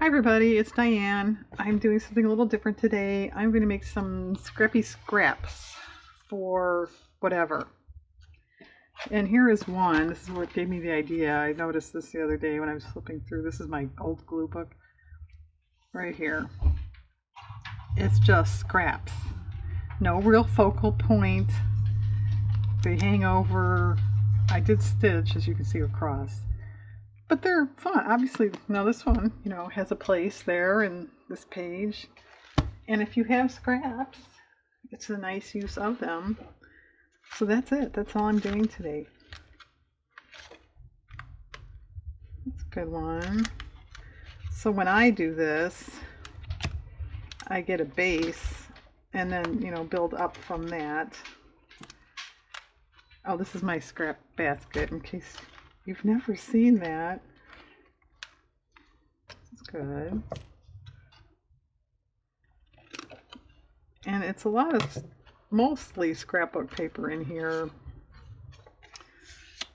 Hi everybody, it's Diane. I'm doing something a little different today. I'm going to make some Scrappy scraps for whatever. And here is one. This is what gave me the idea. I noticed this the other day when I was flipping through. This is my old glue book right here. It's just scraps. No real focal point. They hang over. I did stitch, as you can see, across. But they're fun. Obviously, now this one, has a place there in this page. And if you have scraps, it's a nice use of them. So that's it. That's all I'm doing today. That's a good one. So when I do this, I get a base and then, build up from that. Oh, this is my scrap basket in case you've never seen that. It's good. And it's a lot of mostly scrapbook paper in here.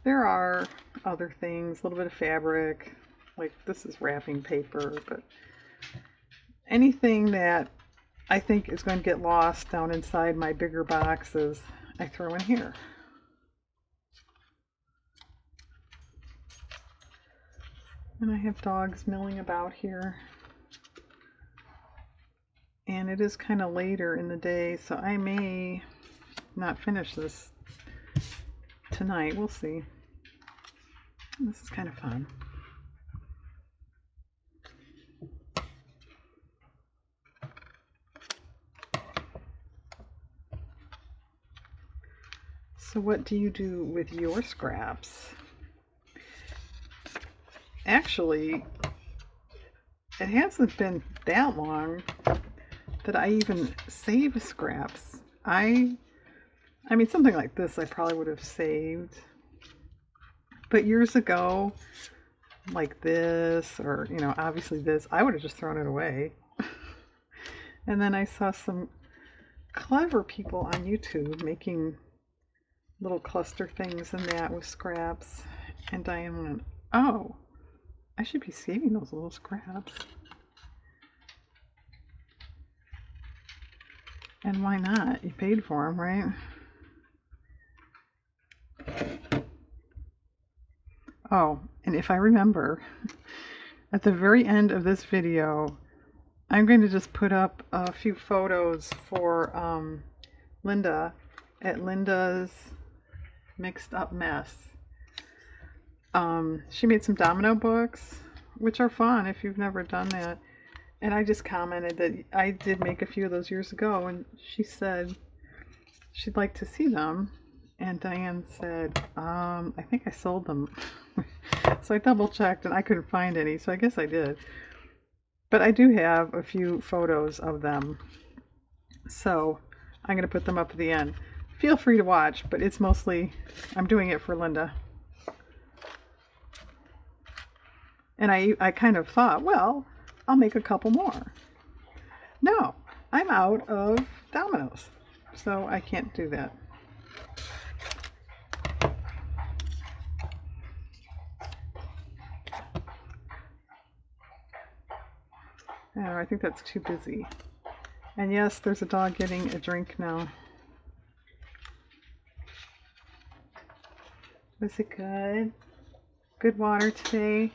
There are other things, a little bit of fabric, like this is wrapping paper, but anything that I think is going to get lost down inside my bigger boxes, I throw in here. And I have dogs milling about here. And it is kind of later in the day, so I may not finish this tonight. We'll see. This is kind of fun. So what do you do with your scraps? Actually, it hasn't been that long that I even save scraps. I mean, something like this I probably would have saved. But years ago, like this, or, obviously this, I would have just thrown it away. And then I saw some clever people on YouTube making little cluster things and that with scraps. And Diane went, oh, I should be saving those little scraps. And why not? You paid for them, right? Oh, and if I remember, at the very end of this video, I'm going to just put up a few photos for Linda at Linda's Mixed Up Mess. She made some domino books, which are fun if you've never done that. And I just commented that I did make a few of those years ago, and she said she'd like to see them. And Diane said, I think I sold them. So I double checked and I couldn't find any, so I guess I did. But I do have a few photos of them. So I'm going to put them up at the end. Feel free to watch, but it's mostly, I'm doing it for Linda. And I kind of thought, well, I'll make a couple more. No, I'm out of dominoes, so I can't do that. Oh, I think that's too busy. And yes, there's a dog getting a drink now. Was it good? Good water today?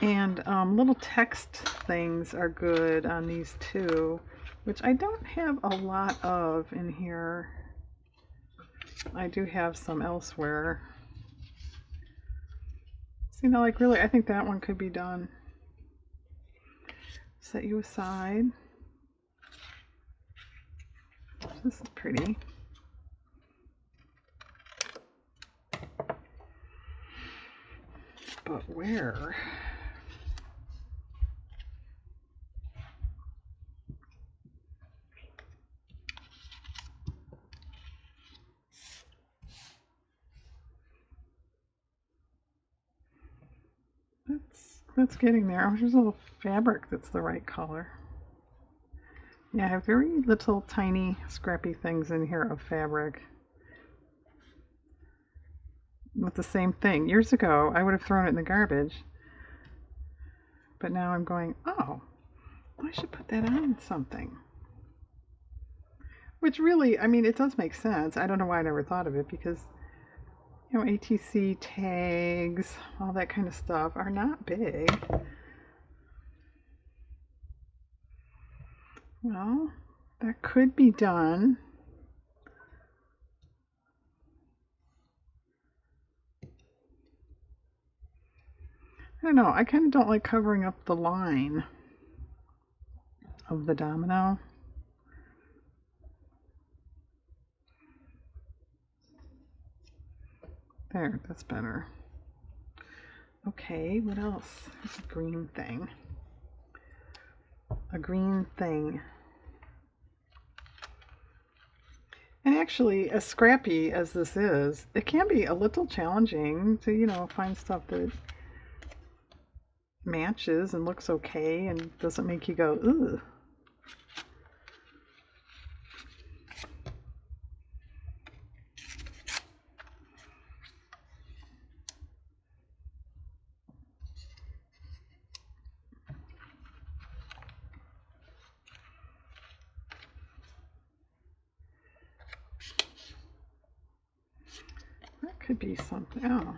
And little text things are good on these too, which I don't have a lot of in here. I do have some elsewhere. So, like really, I think that one could be done. Set you aside. This is pretty. But where? That's getting there. Oh, there's a little fabric that's the right color. Yeah, I have very little tiny scrappy things in here of fabric. with the same thing. Years ago, I would have thrown it in the garbage. But now I'm going, oh, I should put that on something. Which really, I mean, it does make sense. I don't know why I never thought of it because, you know, ATC tags, all that kind of stuff are not big. Well, that could be done. I don't know. I kind of don't like covering up the line of the domino. There, that's better. Okay, what else? There's a green thing. A green thing. And actually, as scrappy as this is, it can be a little challenging to, you know, find stuff that matches and looks okay and doesn't make you go, ugh. That could be something. Oh.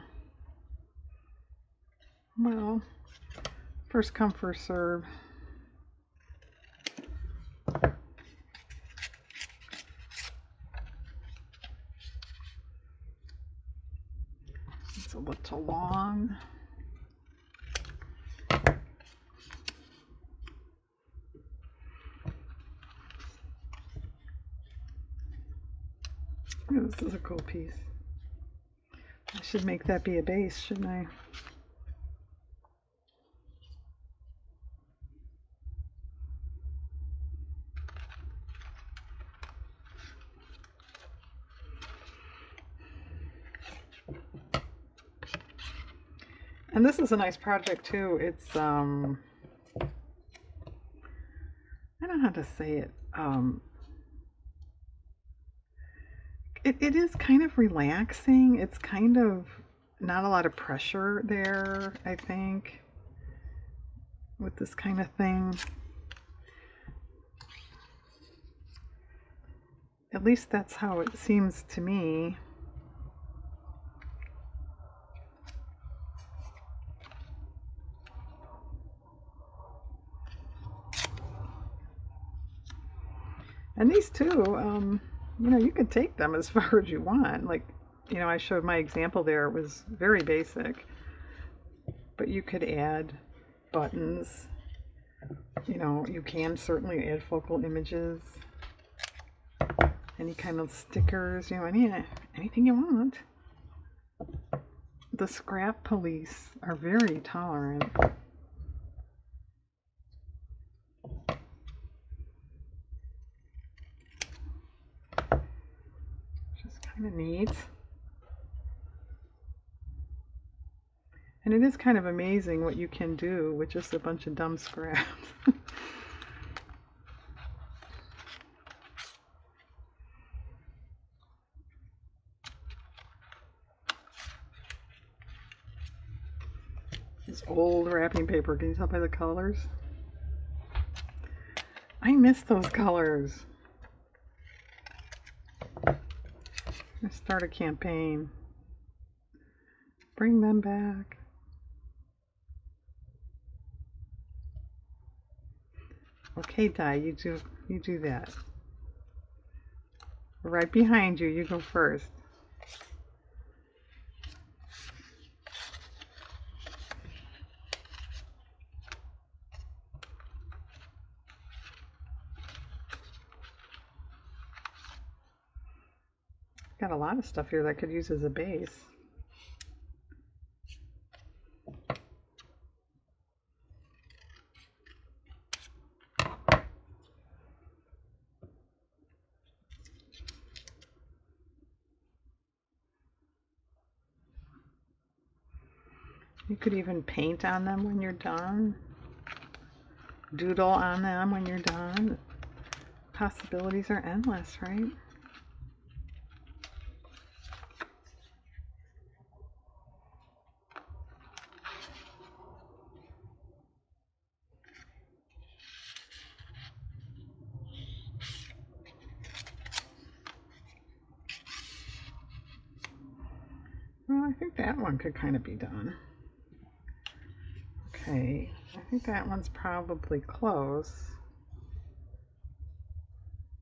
Well, first come, first serve. It's a little long. Ooh, this is a cool piece. I should make that be a base, shouldn't I? And this is a nice project too. It's I don't know how to say it. It is kind of relaxing. It's kind of not a lot of pressure there, I think, with this kind of thing. At least that's how it seems to me. And these two, you know, you could take them as far as you want. Like, you know, I showed my example there. It was very basic. But you could add buttons. You know, you can certainly add focal images. Any kind of stickers, you know, anything you want. The scrap police are very tolerant. Which is kind of neat. And it is kind of amazing what you can do with just a bunch of dumb scraps. This old wrapping paper, can you tell by the colors? I miss those colors. Let's start a campaign. Bring them back. Okay, Di, you do that. Right behind you, you go first. Got a lot of stuff here that I could use as a base. You could even paint on them when you're done. Doodle on them when you're done. Possibilities are endless, right? I think that one could kind of be done. Okay, I think that one's probably close.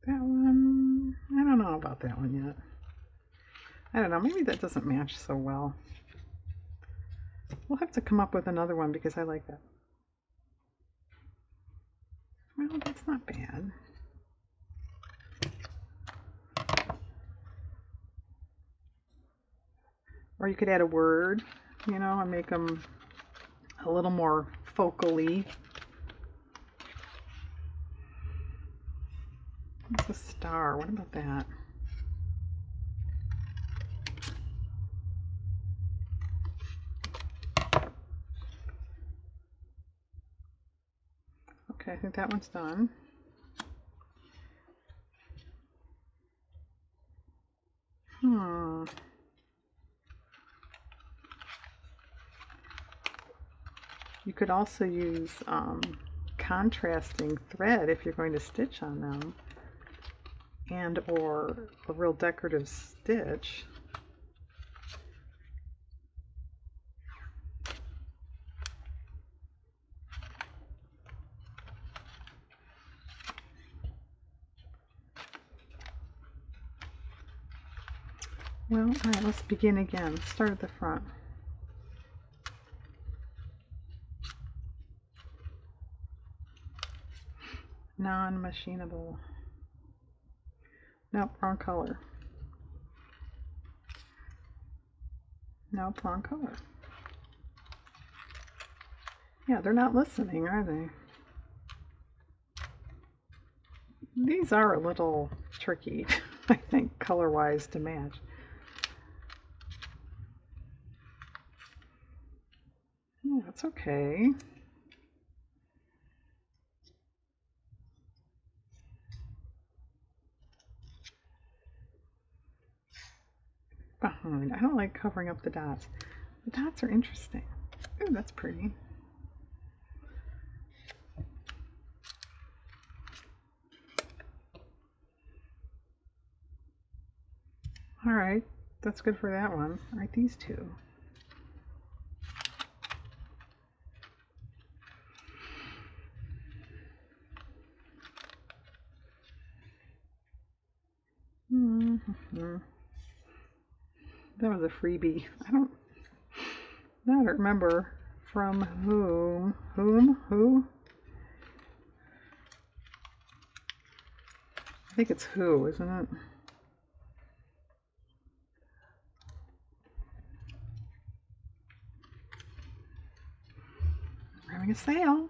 That one, I don't know about that one yet. I don't know, maybe that doesn't match so well. We'll have to come up with another one because I like that. Well, that's not bad. Or you could add a word, you know, and make them a little more focally. It's a star. What about that? Okay, I think that one's done. You could also use contrasting thread if you're going to stitch on them, and or a real decorative stitch. Well, all right, let's begin again. Let's start at the front. Non-machinable. Nope, wrong color. Nope, wrong color. Yeah, they're not listening, are they? These are a little tricky, I think, color-wise to match. Oh, that's okay. Behind. I don't like covering up the dots. The dots are interesting. Ooh, that's pretty. All right, that's good for that one. All right, these two. That was a freebie. I don't remember from whom. Who? I think it's who, isn't it? We're having a sale.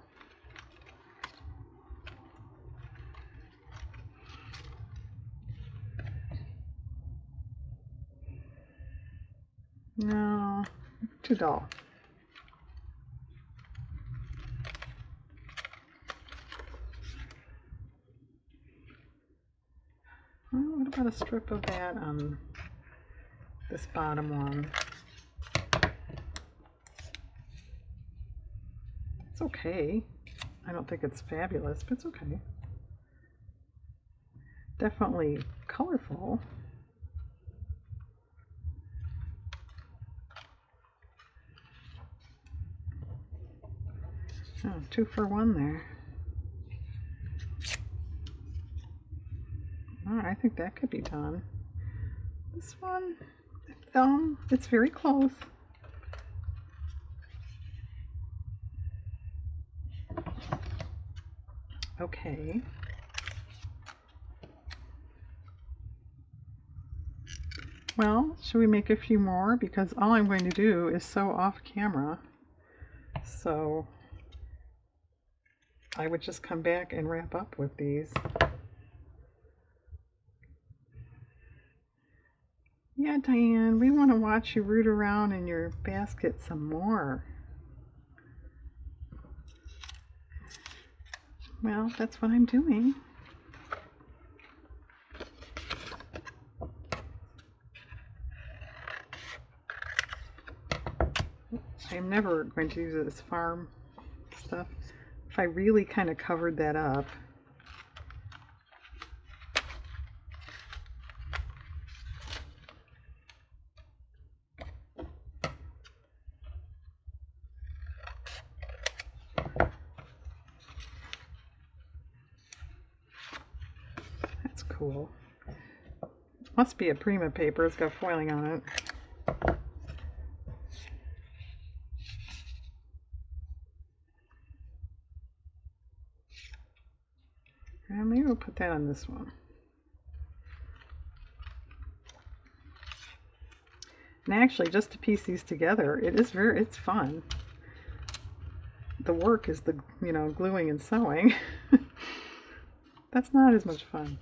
No, too dull. Well, what about a strip of that on this bottom one? It's okay. I don't think it's fabulous, but it's okay. Definitely colorful. Oh, 2 for 1 there. Alright, I think that could be done. This one, it's very close. Okay. Well, should we make a few more? Because all I'm going to do is sew off camera. So I would just come back and wrap up with these. Yeah, Diane, we want to watch you root around in your basket some more. Well, that's what I'm doing. I'm never going to use it as farm stuff. If I really kind of covered that up. cool. Must be a Prima paper. It's got foiling on it. And maybe we'll put that on this one. And actually, just to piece these together, it's fun. The work is the, gluing and sewing. That's not as much fun.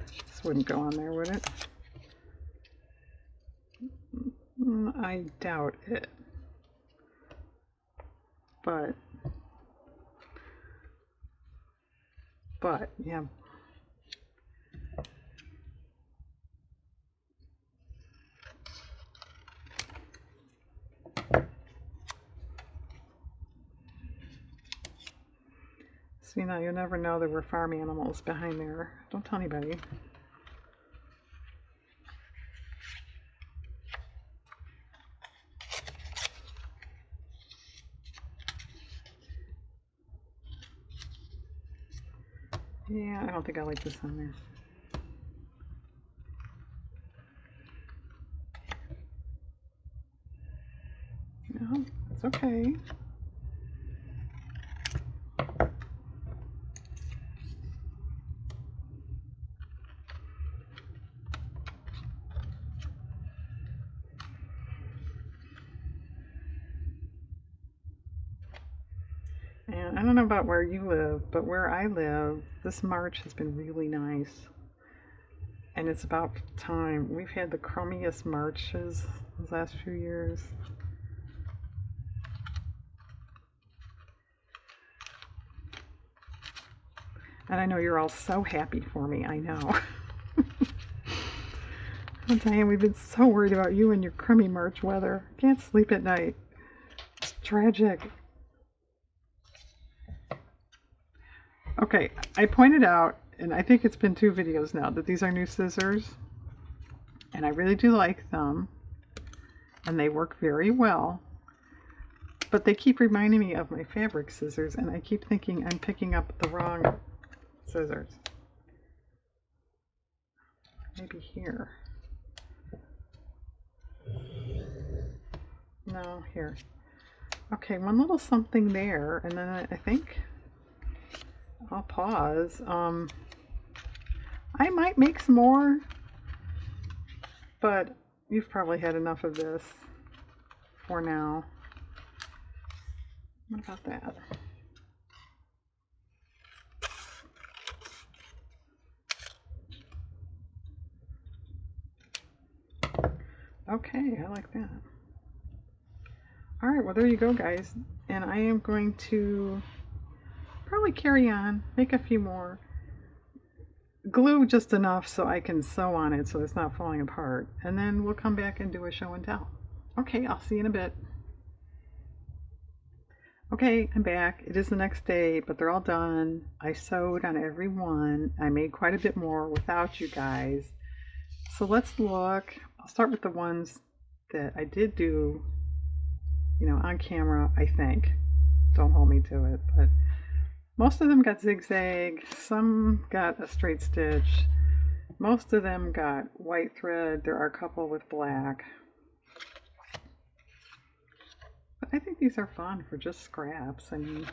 This wouldn't go on there, would it? I doubt it. But yeah. See, now you'll never know there were farm animals behind there. Don't tell anybody. Yeah, I don't think I like this on there. No, it's okay. And I don't know about where you live, but where I live, this March has been really nice. And it's about time. We've had the crummiest Marches these last few years. And I know you're all so happy for me, I know. I'm Diane, we've been so worried about you and your crummy March weather. Can't sleep at night. It's tragic. Okay, I pointed out, and I think it's been 2 videos now, that these are new scissors. And I really do like them. And they work very well. But they keep reminding me of my fabric scissors, and I keep thinking I'm picking up the wrong scissors. Maybe here. No, here. Okay, one little something there, and then I think I'll pause. I might make some more, but you've probably had enough of this for now. What about that? Okay, I like that. Alright, well there you go, guys. And I am going to probably carry on, make a few more. Glue just enough so I can sew on it so it's not falling apart. And then we'll come back and do a show and tell. Okay, I'll see you in a bit. Okay, I'm back. It is the next day, but they're all done. I sewed on every one. I made quite a bit more without you guys. So let's look. I'll start with the ones that I did do, on camera, I think. Don't hold me to it, but most of them got zigzag. Some got a straight stitch. Most of them got white thread. There are a couple with black. But I think these are fun for just scraps. I mean,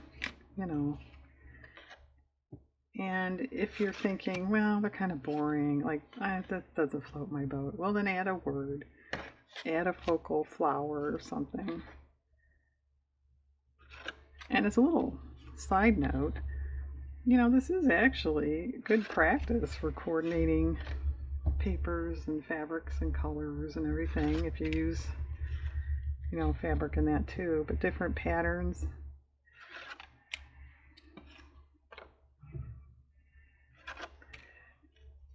And if you're thinking, well, they're kind of boring, like, that doesn't float my boat, well, then add a word. Add a focal flower or something. And as a little side note, this is actually good practice for coordinating papers and fabrics and colors and everything, if you use, fabric in that too, but different patterns.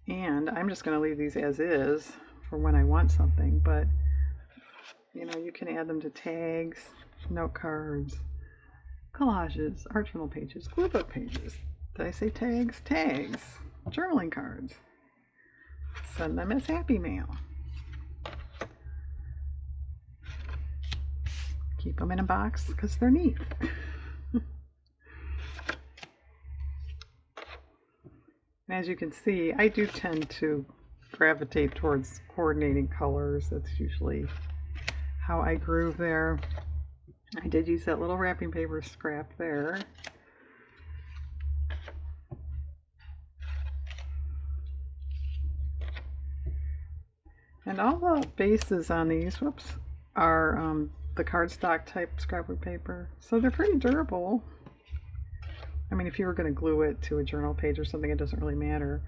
And I'm just going to leave these as is for when I want something, but you can add them to tags, note cards, collages, art journal pages, glue book pages. Did I say tags? Tags, journaling cards. Send them as happy mail. keep them in a box because they're neat. And as you can see, I do tend to gravitate towards coordinating colors. That's usually how I groove there. I did use that little wrapping paper scrap there. And all the bases on these, are the cardstock type scrapbook paper. So they're pretty durable. I mean, if you were going to glue it to a journal page or something, it doesn't really matter.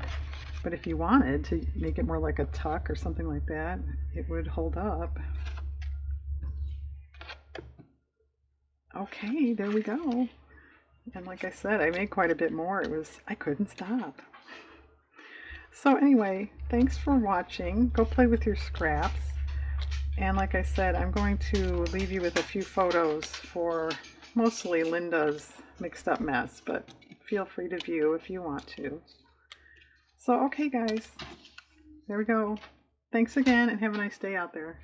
But if you wanted to make it more like a tuck or something like that, it would hold up. Okay, there we go. And like I said, I made quite a bit more. I couldn't stop. So anyway, thanks for watching. Go play with your scraps. And like I said, I'm going to leave you with a few photos for mostly Linda's mixed up mess, but feel free to view if you want to. So okay guys, there we go. Thanks again and have a nice day out there.